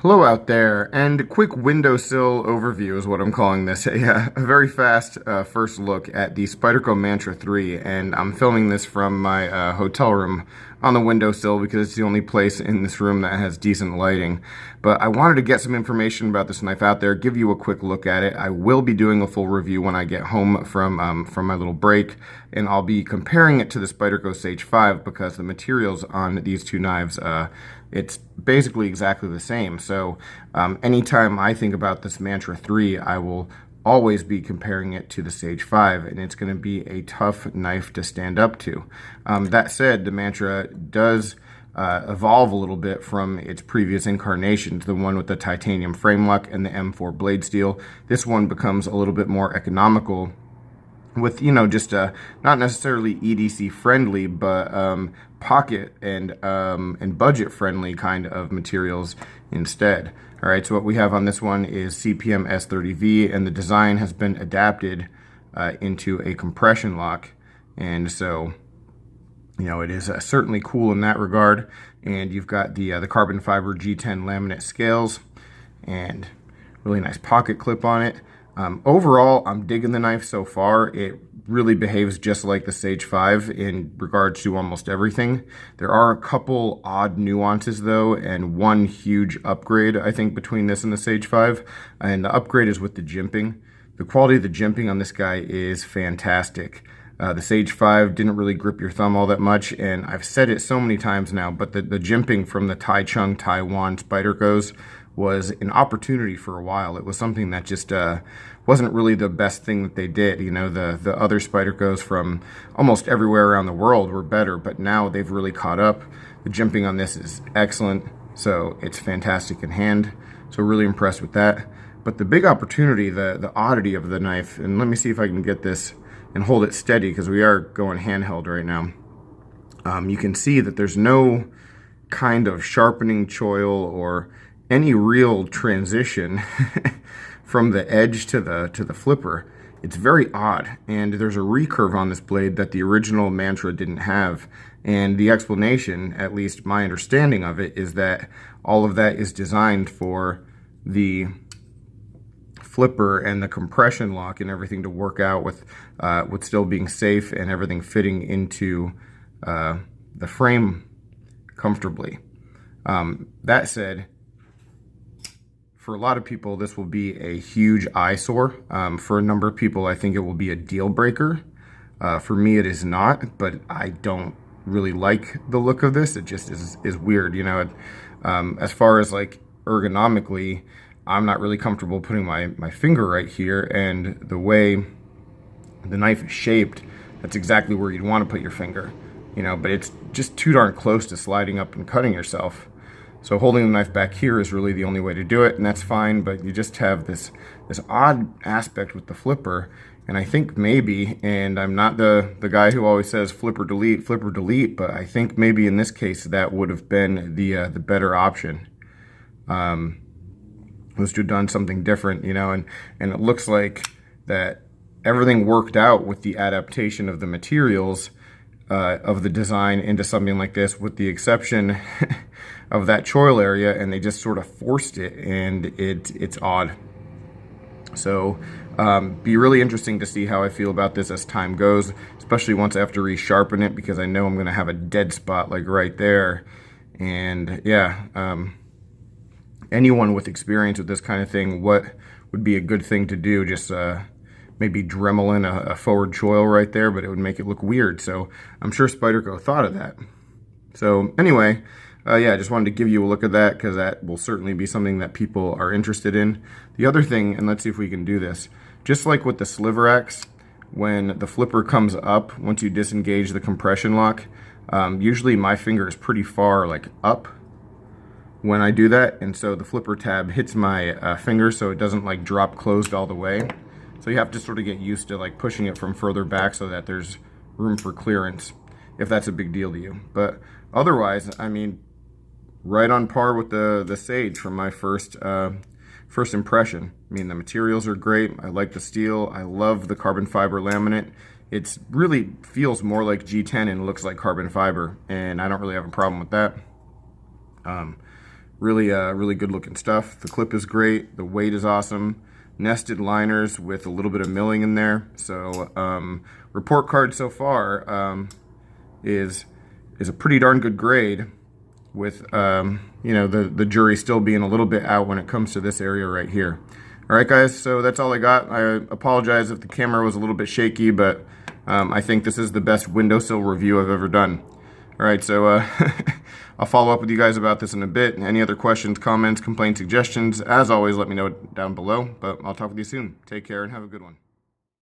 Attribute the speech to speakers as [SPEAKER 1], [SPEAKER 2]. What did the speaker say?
[SPEAKER 1] Hello out there, and a quick windowsill overview is what I'm calling this. A very fast first look at the Spyderco Mantra 3, and I'm filming this from my hotel room on the windowsill because it's the only place in this room that has decent lighting. But I wanted to get some information about this knife out there, give you a quick look at it. I will be doing a full review when I get home from my little break, and I'll be comparing it to the Spyderco Sage 5 because the materials on these two knives, it's basically exactly the same. So anytime I think about this Mantra 3, I will always be comparing it to the Sage 5, and it's going to be a tough knife to stand up to. That said, the Mantra does evolve a little bit from its previous incarnations, the one with the titanium frame lock and the M4 blade steel. This one becomes a little bit more economical with, just not necessarily EDC friendly, but pocket and budget friendly kind of materials instead. All right, so what we have on this one is CPM S30V, and the design has been adapted into a compression lock, and so it is certainly cool in that regard. And you've got the carbon fiber G10 laminate scales and really nice pocket clip on it. Overall, I'm digging the knife so far. It really behaves just like the Sage 5 in regards to almost everything. There are a couple odd nuances though, and one huge upgrade I think between this and the Sage 5, and the upgrade is with the jimping. The quality of the jimping on this guy is fantastic. The Sage 5 didn't really grip your thumb all that much, and I've said it so many times now, but the jimping from the Taichung Taiwan Spydercos was an opportunity for a while. It was something that just wasn't really the best thing that they did. The other Spydercos from almost everywhere around the world were better, but now they've really caught up. The jimping on this is excellent, so it's fantastic in hand. So really impressed with that. But the big opportunity, the oddity of the knife, and let me see if I can get this and hold it steady because we are going handheld right now. You can see that there's no kind of sharpening choil or any real transition from the edge to the flipper. It's very odd, and there's a recurve on this blade that the original Mantra didn't have. And the explanation, at least my understanding of it, is that all of that is designed for the flipper and the compression lock and everything to work out with still being safe and everything fitting into the frame comfortably. That said, for a lot of people, this will be a huge eyesore. For a number of people, I think it will be a deal breaker. For me, it is not, but I don't really like the look of this. It just is weird, as far as like ergonomically, I'm not really comfortable putting my finger right here, and the way the knife is shaped, that's exactly where you'd want to put your finger, but it's just too darn close to sliding up and cutting yourself. So holding the knife back here is really the only way to do it, and that's fine, but you just have this odd aspect with the flipper, and I think maybe, and I'm not the guy who always says flipper delete, but I think maybe in this case that would have been the better option. Was to have done something different, and it looks like that everything worked out with the adaptation of the materials of the design into something like this, with the exception of that choil area, and they just sort of forced it, and it's odd. So be really interesting to see how I feel about this as time goes, especially once I have to resharpen it, because I know I'm going to have a dead spot like right there. And yeah, anyone with experience with this kind of thing, what would be a good thing to do? Just maybe Dremel in a forward choil right there, but it would make it look weird. So I'm sure Spyderco thought of that. So anyway, yeah, I just wanted to give you a look at that because that will certainly be something that people are interested in. The other thing, and let's see if we can do this, just like with the sliver axe, when the flipper comes up, once you disengage the compression lock, usually my finger is pretty far like up when I do that, and so the flipper tab hits my finger so it doesn't like drop closed all the way. So you have to sort of get used to like pushing it from further back so that there's room for clearance, if that's a big deal to you. But otherwise, I mean, right on par with the Sage from my first impression. I mean, the materials are great. I like the steel. I love the carbon fiber laminate. It really feels more like G10 and looks like carbon fiber, and I don't really have a problem with that. Really, really good looking stuff. The clip is great. The weight is awesome. Nested liners with a little bit of milling in there. So report card so far is a pretty darn good grade, with you know, the jury still being a little bit out when it comes to this area right here. All right, guys, so that's all I got. I apologize if the camera was a little bit shaky, but I think this is the best windowsill review I've ever done. All right, so I'll follow up with you guys about this in a bit. Any other questions, comments, complaints, suggestions, as always, let me know down below. But I'll talk with you soon. Take care and have a good one.